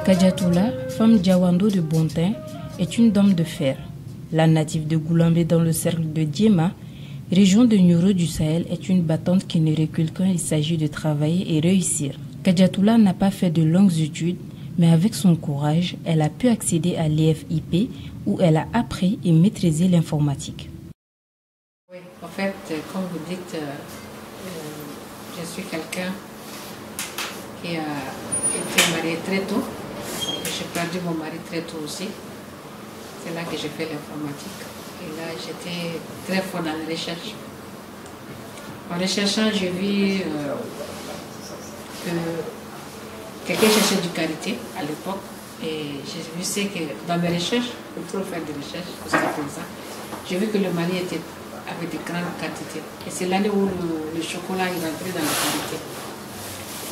Kadiatoula, femme Diawando de Bontin, est une dame de fer. La native de Goulambe dans le cercle de Diema, région de Nioro du Sahel, est une battante qui ne recule quand il s'agit de travailler et réussir. Kadiatoula n'a pas fait de longues études, mais avec son courage, elle a pu accéder à l'EFIP où elle a appris et maîtrisé l'informatique. Oui, en fait, comme vous dites, je suis quelqu'un qui a été marié très tôt. J'ai perdu mon mari très tôt aussi. C'est là que j'ai fait l'informatique. Et là, j'étais très fort dans la recherche. En recherchant, j'ai vu que quelqu'un cherchait du qualité à l'époque. Et j'ai vu que dans mes recherches, il faut faire des recherches jusqu'à présent. J'ai vu que le Mali avait de grandes quantités. Et c'est l'année où le chocolat est rentré dans la qualité.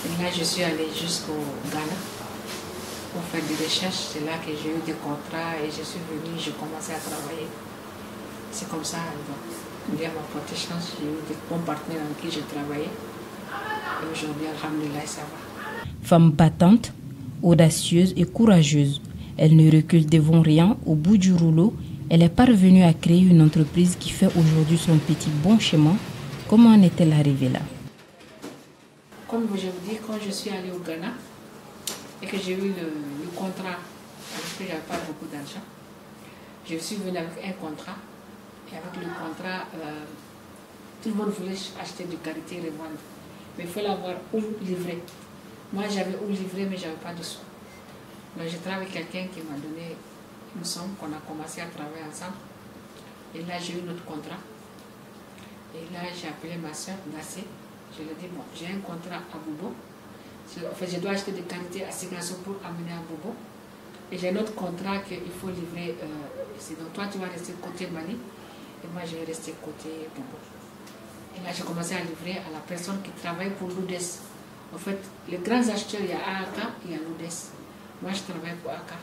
Et là, je suis allée jusqu'au Ghana pour faire des recherches. C'est là que j'ai eu des contrats et je suis venue, j'ai commencé à travailler. C'est comme ça, donc, Dieu m'a porté chance. J'ai eu des bons partenaires avec qui j'ai travaillé. Et aujourd'hui, alhamdoulilah, ça va. Femme battante, audacieuse et courageuse, elle ne recule devant rien. Au bout du rouleau, elle est parvenue à créer une entreprise qui fait aujourd'hui son petit bon chemin. Comment en est-elle arrivée là? Comme je vous dis, quand je suis allée au Ghana et que j'ai eu le contrat, parce que je n'avais pas beaucoup d'argent, je suis venue avec un contrat. Et avec le contrat, tout le monde voulait acheter du qualité et revendre. Mais il fallait avoir où livrer. Moi, j'avais où livrer, mais je n'avais pas de sous. Donc, j'ai travaillé avec quelqu'un qui m'a donné une somme qu'on a commencé à travailler ensemble. Et là, j'ai eu notre contrat. Et là, j'ai appelé ma soeur, Nassé. Je lui ai dit, bon, j'ai un contrat à Bobo. En fait, je dois acheter des qualités à Ségasso pour amener à Bobo. Et j'ai un autre contrat qu'il faut livrer ici. Donc, toi, tu vas rester côté Mali. Et moi, je vais rester côté Bobo. Et là, j'ai commencé à livrer à la personne qui travaille pour l'UDES. En fait, les grands acheteurs, il y a AAK et il y a l'UDES. Moi, je travaille pour AAK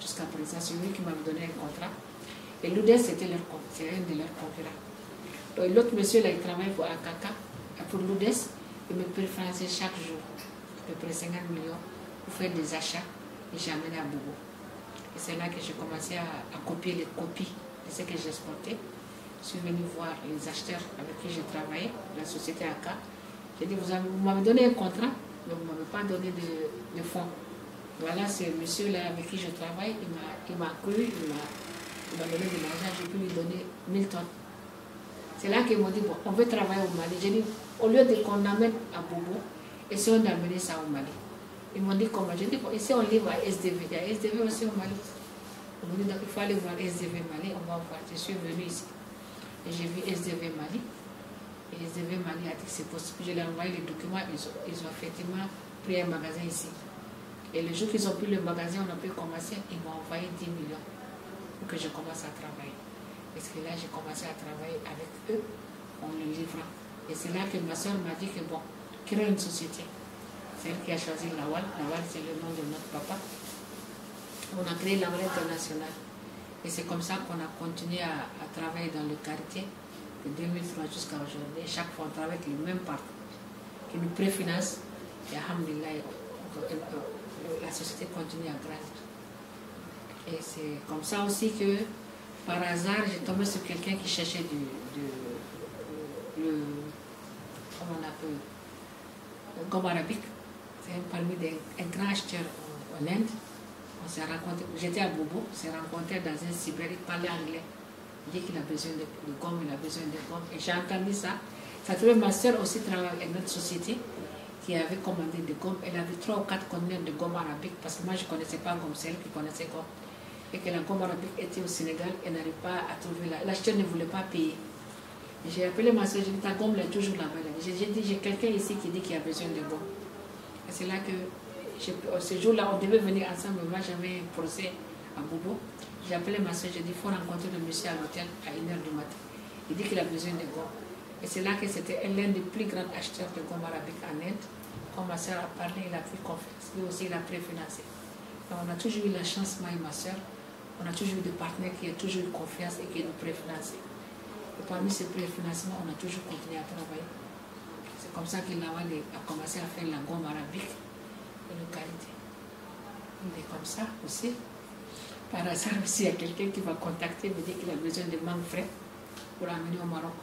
jusqu'à présent. C'est lui qui m'a donné un contrat. Et l'UDES, c'est un de leurs concurrents. Donc, l'autre monsieur, là, il travaille pour AAK. Pour l'UDES, il me préférençait chaque jour, à peu près 50 millions, pour faire des achats. Et j'ai amené à Bobo. Et c'est là que j'ai commencé à copier les copies de ce que j'exportais. Je suis venue voir les acheteurs avec qui j'ai travaillé, la société AK. J'ai dit, vous m'avez donné un contrat, mais vous ne m'avez pas donné de fonds. Voilà, ce monsieur-là avec qui je travaille, il m'a cru, il m'a donné de l'argent, j'ai pu lui donner 1000 tonnes. C'est là qu'ils m'ont dit, bon, on veut travailler au Mali. J'ai dit, au lieu de qu'on amène à Bobo, essayons d'amener ça au Mali. Ils m'ont dit comment? J'ai dit, bon, ici on livre à SDV. Il y a SDV aussi au Mali. Ils m'ont dit, donc il faut aller voir SDV Mali, on va voir. Je suis venue ici. Et j'ai vu SDV Mali. Et SDV Mali a dit que c'est possible. Je leur ai envoyé les documents. Ils ont effectivement pris un magasin ici. Et le jour qu'ils ont pris le magasin, on a pu commencer. Ils m'ont envoyé 10 millions pour que je commence à travailler. Parce que là, j'ai commencé à travailler avec eux en le livrant. Et c'est là que ma soeur m'a dit que bon, crée une société. C'est elle qui a choisi Lawal. Lawal, c'est le nom de notre papa. On a créé Lawal International. Et c'est comme ça qu'on a continué à travailler dans le quartier de 2003 jusqu'à aujourd'hui. Chaque fois, on travaille avec le même partenaire qui nous préfinance. Et alhamdoulilah, la société continue à grandir. Et c'est comme ça aussi que, par hasard, j'ai tombé sur quelqu'un qui cherchait comment on appelle, le gomme arabique. C'est parmi un grand acheteur en Inde. On s'est rencontré, j'étais à Bobo, on s'est rencontré dans un cyber, il parlait anglais. Il dit qu'il a besoin de gomme, il a besoin de gomme. Et j'ai entendu ça. Ça trouvait ma soeur aussi travaillait avec notre société qui avait commandé des gommes. Elle avait 3 ou 4 conteneurs de gomme arabique parce que moi je ne connaissais pas gomme, c'est elle qui connaissait gomme. Et que la gomme arabique était au Sénégal, elle n'arrive pas à trouver là. L'acheteur ne voulait pas payer. J'ai appelé ma soeur, j'ai dit ta gomme est toujours là-bas. J'ai dit j'ai quelqu'un ici qui dit qu'il a besoin de gomme. Et c'est là que ce jour-là, on devait venir ensemble. Moi j'avais un procès à Bobo. J'ai appelé ma soeur, j'ai dit il faut rencontrer le monsieur à l'hôtel à 1h du matin. Il dit qu'il a besoin de gomme. Et c'est là que c'était l'un des plus grands acheteurs de gomme arabique en Inde. Quand ma soeur a parlé, il a pris confiance. Lui aussi, il a préfinancé. Donc, on a toujours eu la chance, moi et ma soeur, on a toujours eu des partenaires qui ont toujours eu confiance et qui nous préfinancé. Et parmi ces préfinancements, on a toujours continué à travailler. C'est comme ça que Lawal a commencé à faire la gomme arabique et le qualité. Il est comme ça aussi. Par hasard aussi, il y a quelqu'un qui va contacter, me dire qu'il a besoin de mangue frais pour amener au Maroc.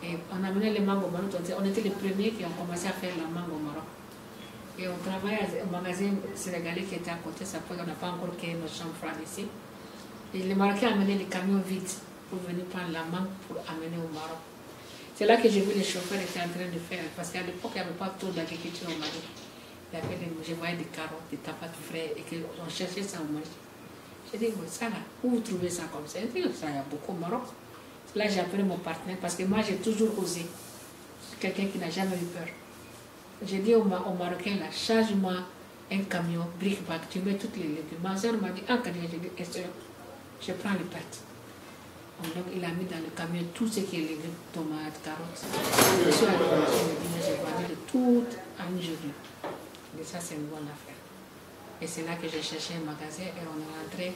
Et on amenait les mangues au Maroc, on était les premiers qui ont commencé à faire la mangue au Maroc. Et on travaillait au magasin sénégalais qui était à côté, ça fait qu'on n'a pas encore créé nos chambres froides ici. Et les Marocains amenaient les camions vides pour venir prendre la mangue pour amener au Maroc. C'est là que j'ai vu les chauffeurs étaient en train de faire, parce qu'à l'époque, il n'y avait pas trop d'agriculture au Mali. Je voyais des carottes, des tomates frais, et qu'on cherchait ça au Mali. J'ai dit, ça là, où vous trouvez ça comme ça? Il y a beaucoup au Maroc. Là, j'ai appelé mon partenaire, parce que moi, j'ai toujours osé. Quelqu'un qui n'a jamais eu peur. J'ai dit aux Marocains, là, charge-moi un camion, bric-bac, tu mets toutes les légumes. Ma soeur m'a dit, j'ai dit, je prends les pâtes. Donc, il a mis dans le camion tout ce qui est légumes, tomates, carottes. Je suis allée au marché, j'ai vendu de tout en une journée. Et ça, c'est une bonne affaire. Et c'est là que j'ai cherché un magasin et on est rentré.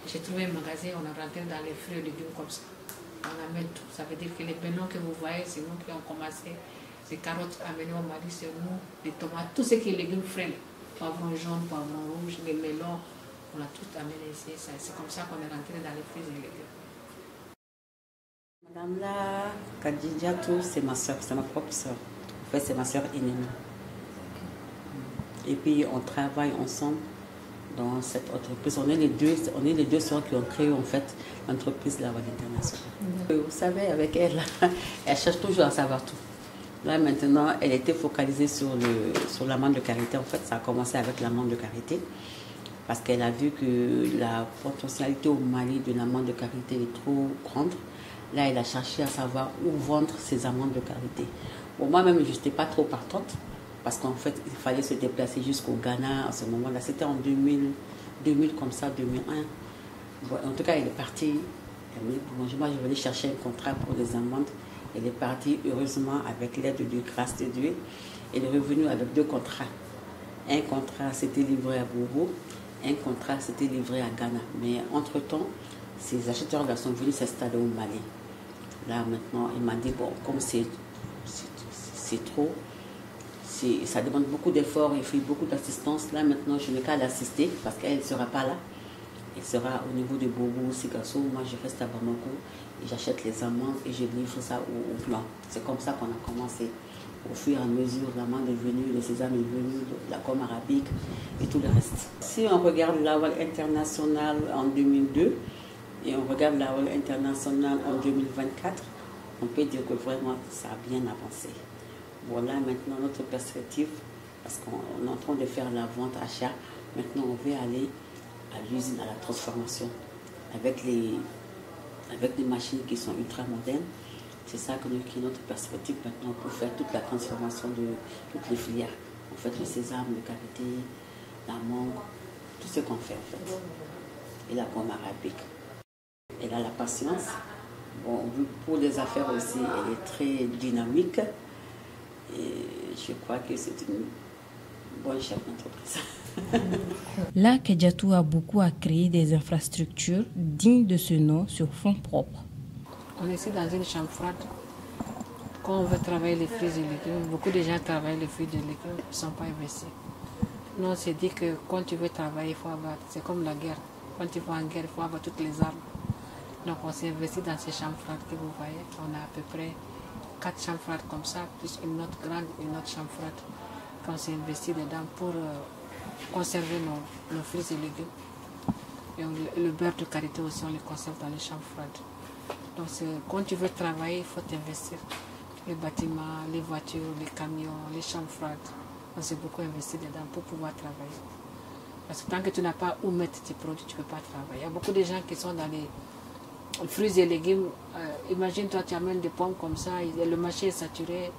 J'ai trouvé un magasin, on est rentré dans les fruits et légumes comme ça. On amène tout. Ça veut dire que les bananes que vous voyez, c'est nous qui avons commencé. Les carottes amenées au Mali, c'est nous. Les tomates, tout ce qui est légumes frais. Poivron jaune, poivron rouge, les melons. On a tout amené ici. C'est comme ça qu'on est rentré dans les fruits et légumes. Madame la Khadijatou, c'est ma soeur, c'est ma propre soeur. En fait, c'est ma soeur aînée. Et puis, on travaille ensemble dans cette entreprise. On est les deux soeurs qui ont créé en fait l'entreprise Lawal International. Vous savez, avec elle, elle cherche toujours à savoir tout. Là, maintenant, elle était focalisée sur l'amende de carité. En fait, ça a commencé avec l'amende de carité. Parce qu'elle a vu que la potentialité au Mali de l'amende de carité est trop grande. Là, elle a cherché à savoir où vendre ses amandes de carité. Bon, moi-même, je n'étais pas trop partante. Parce qu'en fait, il fallait se déplacer jusqu'au Ghana à ce moment-là. C'était en 2000 comme ça, 2001. Bon, en tout cas, elle est partie. Elle m'a dit, bon, moi, je voulais chercher un contrat pour les amandes. Elle est partie, heureusement, avec l'aide de grâce de Dieu. Elle est revenue avec 2 contrats. Un contrat, c'était livré à Bobo. Un contrat, c'était livré à Ghana. Mais entre-temps, ces acheteurs-là sont venus s'installer au Mali. Là, maintenant, il m'a dit, bon, comme c'est trop, ça demande beaucoup d'efforts, il fait beaucoup d'assistance. Là, maintenant, je n'ai qu'à l'assister parce qu'elle ne sera pas là. Elle sera au niveau de Bobo, Sigasso. Moi, je reste à Bamako et j'achète les amandes et je livre ça au plan. C'est comme ça qu'on a commencé. Au fur et à mesure, l'amande est venue, le sésame est venu, la gomme arabique et tout le reste. Si on regarde Lawal International en 2002 et on regarde Lawal International en 2024, on peut dire que vraiment, ça a bien avancé. Voilà maintenant notre perspective, parce qu'on est en train de faire la vente achat. Maintenant, on veut aller à l'usine, à la transformation, avec des machines qui sont ultra modernes. C'est ça qui est notre perspective maintenant pour faire toute la transformation de toutes les filières. En fait, le sésame, le karité, la mangue, tout ce qu'on fait en fait. Et la gomme arabique. Elle a la patience. Bon, pour les affaires aussi, elle est très dynamique. Et je crois que c'est une bonne chef d'entreprise. Là, Khadijatou a beaucoup à créer des infrastructures dignes de ce nom sur fonds propres. On est ici dans une chambre froide. Quand on veut travailler les fruits et légumes, beaucoup de gens travaillent les fruits et légumes ne sont pas investis. Nous, on s'est dit que quand tu veux travailler, il faut avoir, c'est comme la guerre. Quand tu vas en guerre, il faut avoir toutes les armes. Donc on s'est investi dans ces chambres froides que vous voyez. On a à peu près 4 chambres froides comme ça, plus une autre grande et une autre chambre froide. On s'est investi dedans pour conserver nos fruits et légumes. Et le beurre de karité aussi, on les conserve dans les chambres froides. Donc quand tu veux travailler, il faut t'investir. Les bâtiments, les voitures, les camions, les chambres froides. On s'est beaucoup investi dedans pour pouvoir travailler. Parce que tant que tu n'as pas où mettre tes produits, tu ne peux pas travailler. Il y a beaucoup de gens qui sont dans les fruits et légumes. Imagine-toi, tu amènes des pommes comme ça, le marché est saturé,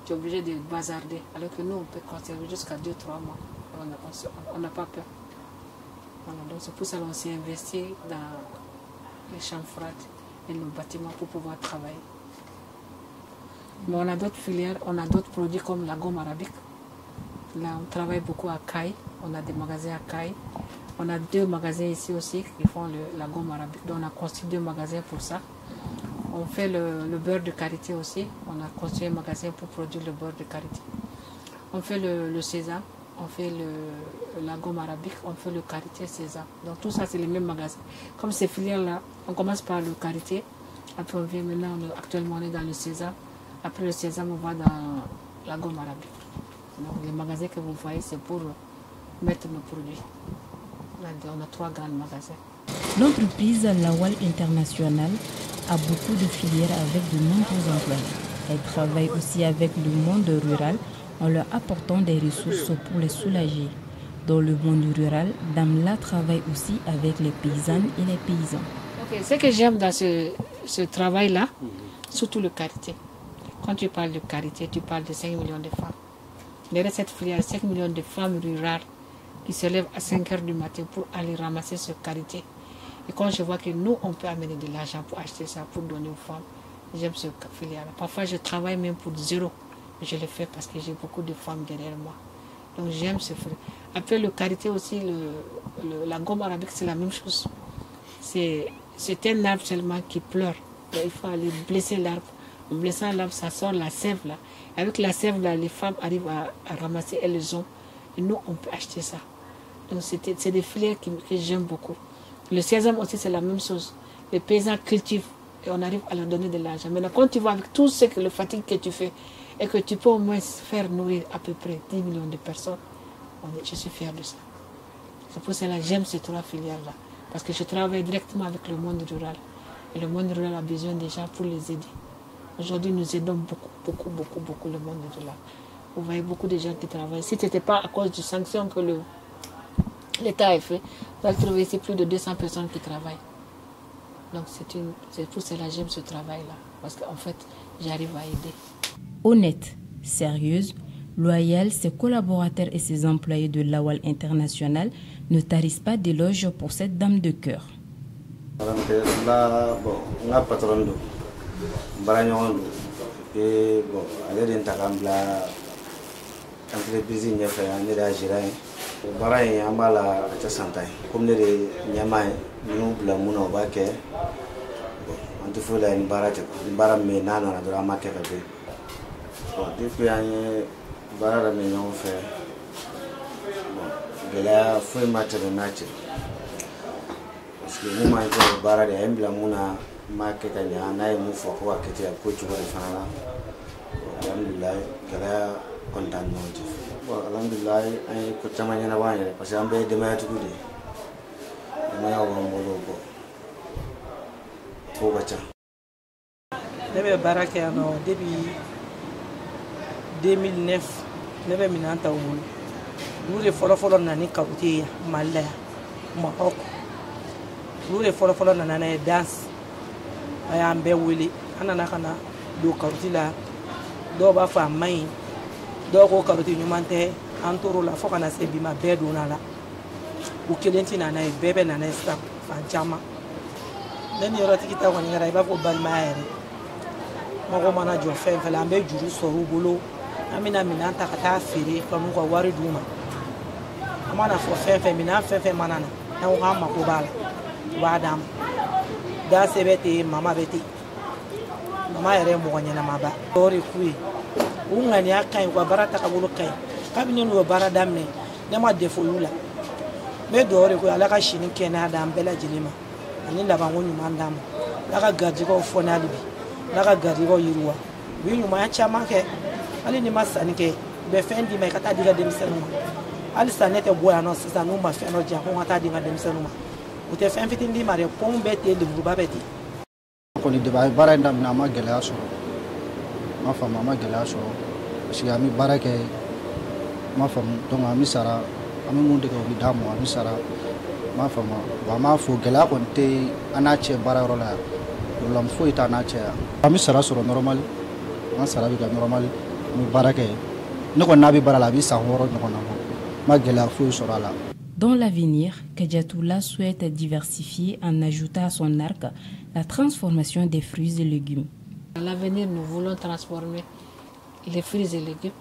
tu es obligé de bazarder. Alors que nous, on peut conserver jusqu'à 2-3 mois. On n'a pas peur. Voilà, donc c'est pour ça qu'on s'est investi dans les chambres froides et nos bâtiments pour pouvoir travailler. Mais on a d'autres filières, on a d'autres produits comme la gomme arabique. Là, on travaille beaucoup à Caille. On a des magasins à Caille. On a 2 magasins ici aussi qui font la gomme arabique. Donc on a construit 2 magasins pour ça. On fait le beurre de karité aussi. On a construit un magasin pour produire le beurre de karité. On fait le sésame, on fait la gomme arabique, on fait le karité sésame. Donc tout ça, c'est les mêmes magasins. Comme ces filières-là, on commence par le karité. Après, on vient maintenant, actuellement, on est dans le sésame. Après le sésame, on va dans la gomme arabique. Donc les magasins que vous voyez, c'est pour mettre nos produits. On a 3 grands magasins. L'entreprise Lawal International a beaucoup de filières avec de nombreux employés. Elle travaille aussi avec le monde rural en leur apportant des ressources pour les soulager. Dans le monde rural, Damla travaille aussi avec les paysannes et les paysans. Okay. Ce que j'aime dans ce travail-là, surtout le karité. Quand tu parles de karité, tu parles de 5 millions de femmes. Derrière cette filière, 5 millions de femmes rurales qui se lèvent à 5 h du matin pour aller ramasser ce karité. Et quand je vois que nous, on peut amener de l'argent pour acheter ça, pour donner aux femmes, j'aime ce filière-là. Parfois, je travaille même pour 0. Je le fais parce que j'ai beaucoup de femmes derrière moi. Donc, j'aime ce filière. Après, le karité aussi, la gomme arabique, c'est la même chose. C'est un arbre seulement qui pleure. Donc, il faut aller blesser l'arbre. En blessant l'arbre, ça sort la sève là. Avec la sève là, les femmes arrivent à ramasser, elles les ont. Et nous, on peut acheter ça. Donc, c'est des filières que j'aime beaucoup. Le sésame aussi, c'est la même chose. Les paysans cultivent et on arrive à leur donner de l'argent. Maintenant, quand tu vois avec tout ce que le fatigue que tu fais et que tu peux au moins faire nourrir à peu près 10 millions de personnes, je suis fier de ça. C'est pour cela que j'aime ces 3 filières-là. Parce que je travaille directement avec le monde rural. Et le monde rural a besoin des gens pour les aider. Aujourd'hui, nous aidons beaucoup le monde rural. Vous voyez beaucoup de gens qui travaillent. Si ce n'était pas à cause des sanctions que l'État a fait, vous allez trouver ici plus de 200 personnes qui travaillent. Donc c'est pour cela que j'aime ce travail-là. Parce qu'en fait, j'arrive à aider. Honnête, sérieuse, loyale, ses collaborateurs et ses employés de Lawal International ne tarissent pas d'éloges pour cette dame de cœur. Bara in an b'a la a tɛ san tan ye komi ne de ɲɛmaa ye n'u bila mun na o b'a kɛ an tɛ foyi la ni baara tɛ ni baara min bɛ yen n'a nana dɔrɔn an b'a kɛ ka bɛn depuis an ye baara daminɛ ɲɔgɔn fɛ gɛlɛya foyi ma tɛmɛ n'a cɛ parce que mun ma kɛ baara de a ye n bila mun na n b'a kɛ ka ɲa n'a ye mun fɔ ko ka kɛ ten a ko cogo de fana la alhamdulilayi gɛlɛya kɔni t'an ni ɲɔgɔn cɛ. Alhamdulillah, an ye ko caman ɲɛnabɔ an yɛrɛ parce que an bɛɛ ye denbayatigiw de ye denbayaw b'an bolo kow ka ca. Ne bɛ baara kɛ yan nɔ depuis 2009 ne bɛ minɛn ta u bolo olu de fɔlɔfɔlɔ nana ni karoti ye Mali la yan Maroc olu de fɔlɔfɔlɔ nana n'a ye danse a y'an bɛɛ wele an nana ka na don karoti la dɔw b'a fɔ a man ɲi dɔw ko karoti ɲuman tɛ an tor'o la fo ka na se bi ma bɛɛ donna la u kelen tɛ nana ye bɛɛ bɛ nana ye sisan fan caman ne ni yɔrɔtigi ta kɔni kɛra i b'a fɔ balimaya yɛrɛ mɔgɔ mana jɔ fɛn fɛn la an bɛ juru sɔrɔ u bolo an bɛna minɛn ta ka taa feere ka n'u ka wari d'u ma an mana fɔ fɛn fɛn minɛn fɛn fɛn mana na n'an ko k'an mako b'a la u b'a d'an ma danse bɛ ten mama bɛ ten mama yɛrɛ ye mɔgɔ ɲɛnamaba dɔw de k'u ye u ŋaniya ka ɲi u ka baara tagabolo ka ɲi kabini n'u ye baara daminɛ ne ma defo y'u la n bɛ dugawu de ko ala ka si ni kɛnɛya d'an bɛɛ lajɛlen ma ani labanko ɲuman d'an ma ala ka garijɛgɛw fɔ n'ale bi ala ka garijɛgɛw yiriwa u bɛ ɲumanya caman kɛ hali ni ma sanni kɛ u bɛ fɛn d'i ma i ka taa di ka denmisɛnninw ma halisa ne tɛ bɔ yan nɔ sisan n'u ma fɛn dɔ di yan ko n ka taa di n ka denmisɛnninw ma u tɛ fɛn fitinin d'i ma dɛ pɔnw bɛ ten lemuruba bɛ ten. kɔni de b'a baara in daminɛ a ma gɛlɛya sɔrɔ ma faamu a ma gɛlɛya sɔrɔ parce que an bɛ baara kɛ ma faamu donc an bɛ sara an bɛ mun tigɛ o bɛ d'an ma an bɛ sara ma faamu wa an b'a fɔ gɛlɛya kɔni tɛ an n'a cɛ baara yɔrɔ la yan problème foyi t'an n'a cɛ yan an bɛ sara sɔrɔ normal an sara bɛ kɛ normal an bɛ baara kɛ ne kɔni n'a bɛ baara la a bɛ san 6 ɲɔgɔn na bɔ ma gɛlɛya foyi sɔrɔ a la. Dans l'avenir, Kadiatoula souhaite diversifier en ajoutant à son arc la transformation des fruits et légumes. À l'avenir, nous voulons transformer les fruits et légumes.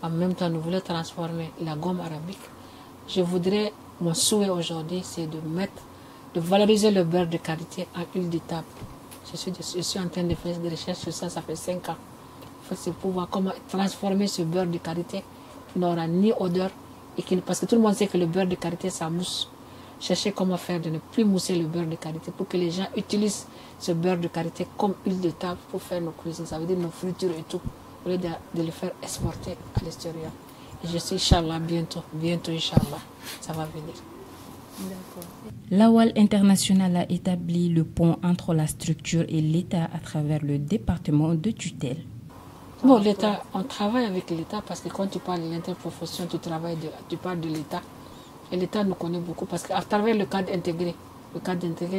En même temps, nous voulons transformer la gomme arabique. Je voudrais, mon souhait aujourd'hui, c'est de valoriser le beurre de qualité en huile de table. Je suis en train de faire des recherches sur ça, ça fait 5 ans. En fait, c'est pour voir comment transformer ce beurre de qualité qui n'aura ni odeur, parce que tout le monde sait que le beurre de qualité, ça mousse. Chercher comment faire de ne plus mousser le beurre de qualité pour que les gens utilisent ce beurre de qualité comme huile de table pour faire nos cuisines, ça veut dire nos fritures et tout, au lieu de le faire exporter à l'extérieur. Et je suis, Inch'Allah, bientôt, Inch'Allah, ça va venir. Lawal International a établi le pont entre la structure et l'État à travers le département de tutelle. Bon, l'État, on travaille avec l'État parce que quand tu parles de l'interprofession, tu parles de l'État. Et l'État nous connaît beaucoup parce qu'à travers le cadre intégré,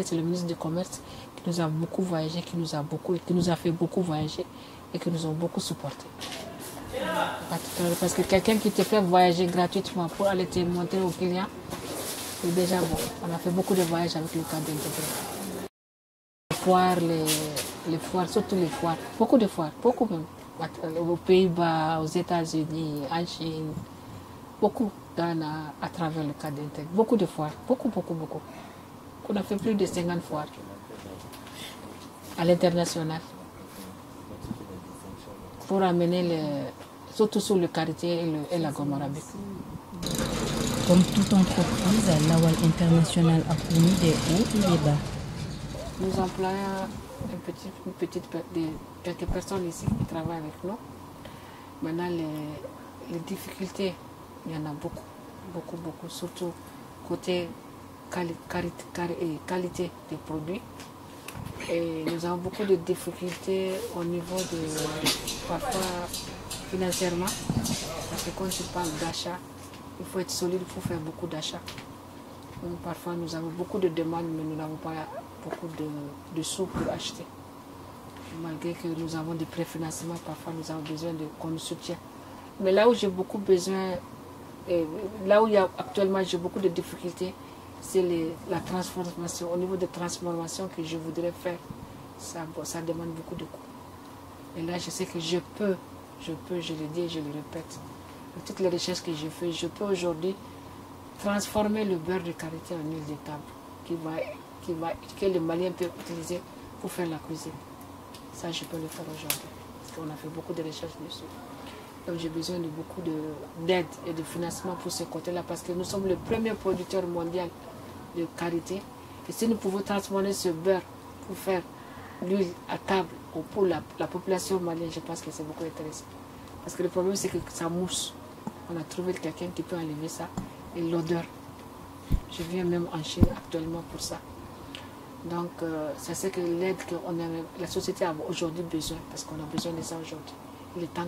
c'est le ministre du Commerce qui nous a beaucoup voyagé, qui nous a fait beaucoup voyager et qui nous a beaucoup supporté. Parce que quelqu'un qui te fait voyager gratuitement pour aller te montrer aux clients, c'est déjà bon. On a fait beaucoup de voyages avec le cadre intégré. Les foires, les foires, surtout les foires, beaucoup de foires, beaucoup même. Aux Pays-Bas, aux États-Unis, en Chine, beaucoup à travers le cadre intégré. Beaucoup de foires, beaucoup. On a fait plus de 50 foires à l'international pour amener surtout sur le quartier et la gomme arabique. Comme toute entreprise, Lawal International a connu des hauts et des bas. Nous employons quelques personnes ici qui travaillent avec nous. Maintenant, les difficultés, il y en a beaucoup, surtout côté qualité des produits. Et nous avons beaucoup de difficultés au niveau parfois financièrement, parce que quand tu parles d'achat, il faut être solide pour faire beaucoup d'achats. Parfois nous avons beaucoup de demandes, mais nous n'avons pas beaucoup de sous pour acheter. Malgré que nous avons des préfinancements, parfois nous avons besoin qu'on nous soutienne. Mais là où j'ai beaucoup besoin, là où actuellement j'ai beaucoup de difficultés, c'est la transformation. Au niveau de transformation que je voudrais faire, ça demande beaucoup de coûts. Et là, je sais que je peux, je le dis et je le répète, avec toutes les recherches que j'ai faites, je peux aujourd'hui transformer le beurre de karité en huile de table que les Maliens peuvent utiliser pour faire la cuisine. Ça, je peux le faire aujourd'hui, parce qu'on a fait beaucoup de recherches dessus. Donc j'ai besoin de beaucoup d'aide et de financement pour ce côté-là, parce que nous sommes le premier producteur mondial de karité. Et si nous pouvons transformer ce beurre pour faire l'huile à table ou pour la population malienne, je pense que c'est beaucoup intéressant. Parce que le problème, c'est que ça mousse. On a trouvé quelqu'un qui peut enlever ça et l'odeur. Je viens même en Chine actuellement pour ça. Donc, c'est ce que l'aide que la société a aujourd'hui besoin, parce qu'on a besoin de ça aujourd'hui. Il est temps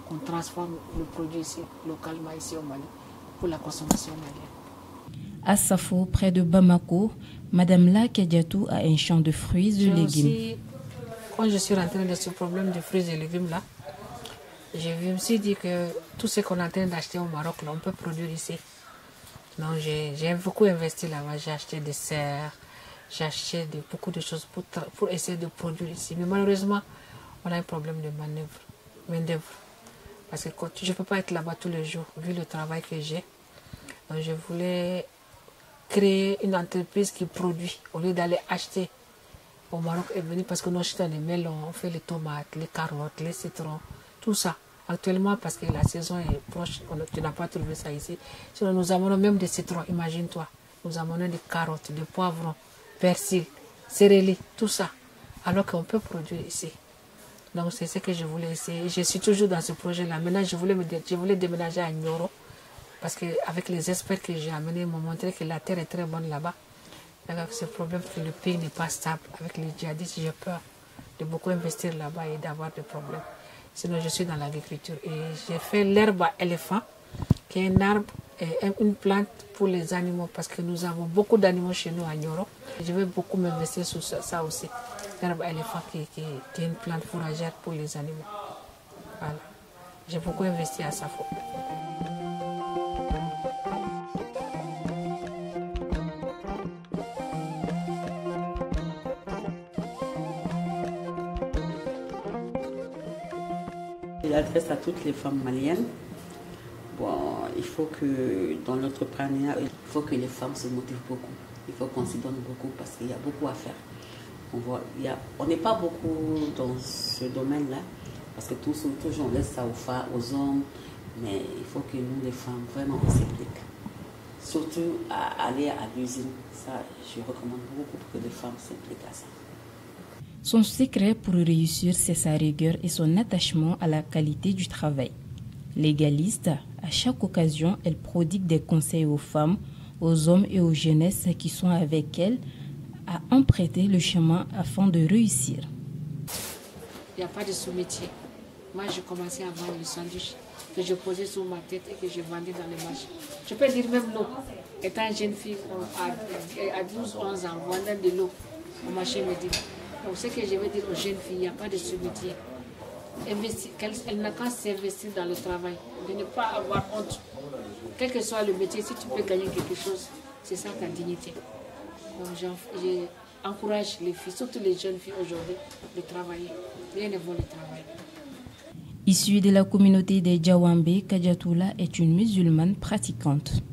qu'on transforme le produit ici, localement ici au Mali, pour la consommation malienne. À Safo, près de Bamako, Madame Lakediatou a un champ de fruits et légumes. Quand je suis rentrée dans ce problème de fruits et légumes là, je me suis dit que tout ce qu'on est en train d'acheter au Maroc, là, on peut produire ici. Donc j'ai beaucoup investi là-bas, j'ai acheté des serres, j'ai acheté beaucoup de choses pour essayer de produire ici. Mais malheureusement, on a un problème de main-d'œuvre. Parce que je ne peux pas être là-bas tous les jours, vu le travail que j'ai. Donc je voulais créer une entreprise qui produit, au lieu d'aller acheter au Maroc et venir, parce que nous achetons les melons, on fait les tomates, les carottes, les citrons, tout ça. Actuellement, parce que la saison est proche, tu n'as pas trouvé ça ici. Sinon, nous amenons même des citrons, imagine-toi. Nous amenons des carottes, des poivrons, persil, céréales, tout ça. Alors qu'on peut produire ici. Donc, c'est ce que je voulais essayer. Je suis toujours dans ce projet-là. Maintenant, je voulais déménager à Nioro. Parce qu'avec les experts que j'ai amenés, ils m'ont montré que la terre est très bonne là-bas. Avec ce problème que le pays n'est pas stable. Avec les djihadistes, j'ai peur de beaucoup investir là-bas et d'avoir des problèmes. Sinon, je suis dans l'agriculture. Et j'ai fait l'herbe à éléphant, qui est un arbre, une plante pour les animaux. Parce que nous avons beaucoup d'animaux chez nous à Nioro. Je vais beaucoup m'investir sur ça aussi. L'herbe à éléphant, qui est une plante fourragère pour les animaux. Voilà. J'ai beaucoup investi à Safo. Je l'adresse à toutes les femmes maliennes. Bon, il faut que dans l'entrepreneuriat, il faut que les femmes se motivent beaucoup. Il faut qu'on s'y donne beaucoup parce qu'il y a beaucoup à faire. On n'est pas beaucoup dans ce domaine-là parce que toujours on laisse ça aux hommes. Mais il faut que nous, les femmes, vraiment on s'implique. Surtout à aller à l'usine. Ça, je recommande beaucoup pour que les femmes s'impliquent à ça. Son secret pour réussir, c'est sa rigueur et son attachement à la qualité du travail. Légaliste, à chaque occasion, elle prodigue des conseils aux femmes, aux hommes et aux jeunesses qui sont avec elle à emprunter le chemin afin de réussir. Il n'y a pas de sous-métier. Moi, j'ai commencé à vendre le sandwich que je posais sur ma tête et que je vendais dans les marchés. Je peux dire même l'eau. Étant jeune fille, à 12-11 ans, vendant de l'eau au marché me dit. Donc, ce que je veux dire aux jeunes filles, il n'y a pas de sous-métier. Elle n'a qu'à s'investir dans le travail, de ne pas avoir honte. Quel que soit le métier, si tu peux gagner quelque chose, c'est ça ta dignité. Donc, j'encourage les filles, surtout les jeunes filles aujourd'hui, de travailler. Rien ne vaut le travail. Issue de la communauté des Djawambé, Kadiatoula est une musulmane pratiquante.